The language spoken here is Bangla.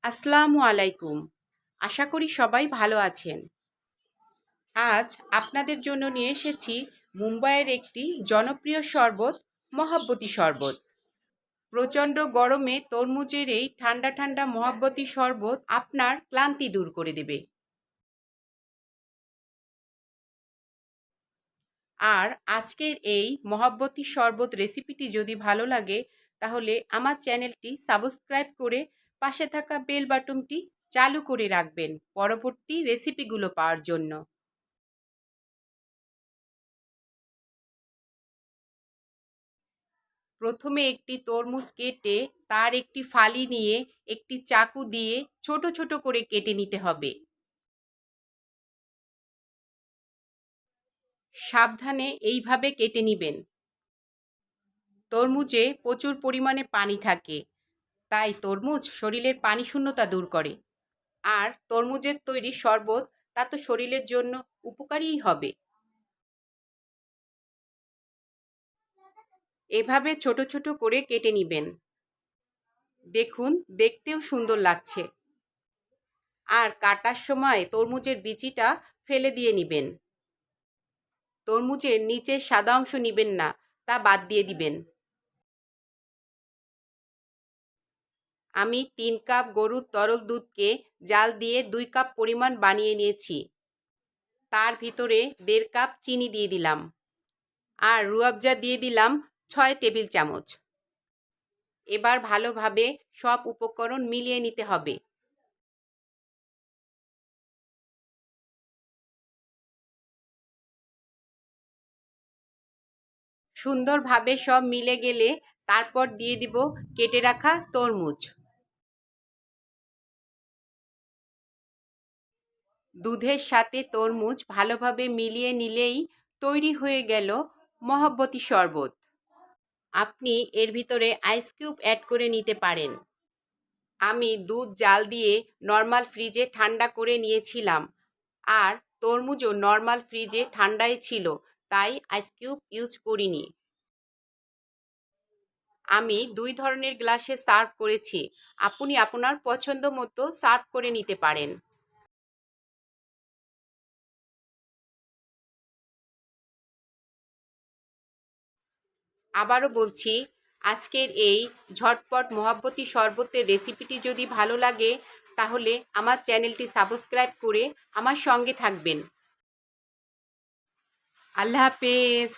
আসসালামু আলাইকুম। আশা করি সবাই ভালো আছেন। আজ আপনাদের জন্য নিয়ে এসেছি মুম্বাইয়ের একটি জনপ্রিয় শরবত, মহাব্বতী শরবত। প্রচণ্ড গরমে তরমুজের এই ঠান্ডা ঠান্ডা মহাব্বতী শরবত আপনার ক্লান্তি দূর করে দেবে। আর আজকের এই মহাব্বতী শরবত রেসিপিটি যদি ভালো লাগে তাহলে আমার চ্যানেলটি সাবস্ক্রাইব করে পাশে থাকা বেল বাটনটি চালু করে রাখবেন পরবর্তী রেসিপিগুলো পাওয়ার জন্য। প্রথমে একটি তরমুজ কেটে তার একটি ফালি নিয়ে একটি চাকু দিয়ে ছোট ছোট করে কেটে নিতে হবে। সাবধানে এইভাবে কেটে নিবেন। তরমুজে প্রচুর পরিমাণে পানি থাকে, তাই তরমুজ শরীরের পানি শূন্যতা দূর করে। আর তরমুজের তৈরি শরবত তা তো শরীরের জন্য উপকারীই হবে। এভাবে ছোট ছোট করে কেটে নিবেন। দেখুন, দেখতেও সুন্দর লাগছে। আর কাটার সময় তরমুজের বিচিটা ফেলে দিয়ে নিবেন। তরমুজের নিচের সাদা অংশ নিবেন না, তা বাদ দিয়ে দিবেন। আমি 3 কাপ গরুর তরল দুধকে জাল দিয়ে 2 কাপ পরিমাণ বানিয়ে নিয়েছি। তার ভিতরে 1.5 কাপ চিনি দিয়ে দিলাম। আর রুয়াবজা দিয়ে দিলাম 6 টেবিল চামচ। এবার ভালোভাবে সব উপকরণ মিলিয়ে নিতে হবে। সুন্দরভাবে সব মিলে গেলে তারপর দিয়ে দিব কেটে রাখা তরমুজ। দুধের সাথে তরমুজ ভালোভাবে মিলিয়ে নিলেই তৈরি হয়ে গেল মহাব্বতী শরবত। আপনি এর ভিতরে আইস কিউব অ্যাড করে নিতে পারেন। আমি দুধ জাল দিয়ে নর্মাল ফ্রিজে ঠান্ডা করে নিয়েছিলাম, আর তরমুজও নর্মাল ফ্রিজে ঠান্ডাই ছিল, তাই আইস কিউব ইউজ করিনি। আমি 2 ধরনের গ্লাসে সার্ভ করেছি। আপনি আপনার পছন্দ মতো সার্ভ করে নিতে পারেন। আবারও বলছি, আজকের এই ঝটপট মহাব্বতী শরবতের রেসিপিটি যদি ভালো লাগে তাহলে আমার চ্যানেলটি সাবস্ক্রাইব করে আমার সঙ্গে থাকবেন। আল্লাহ হাফেজ।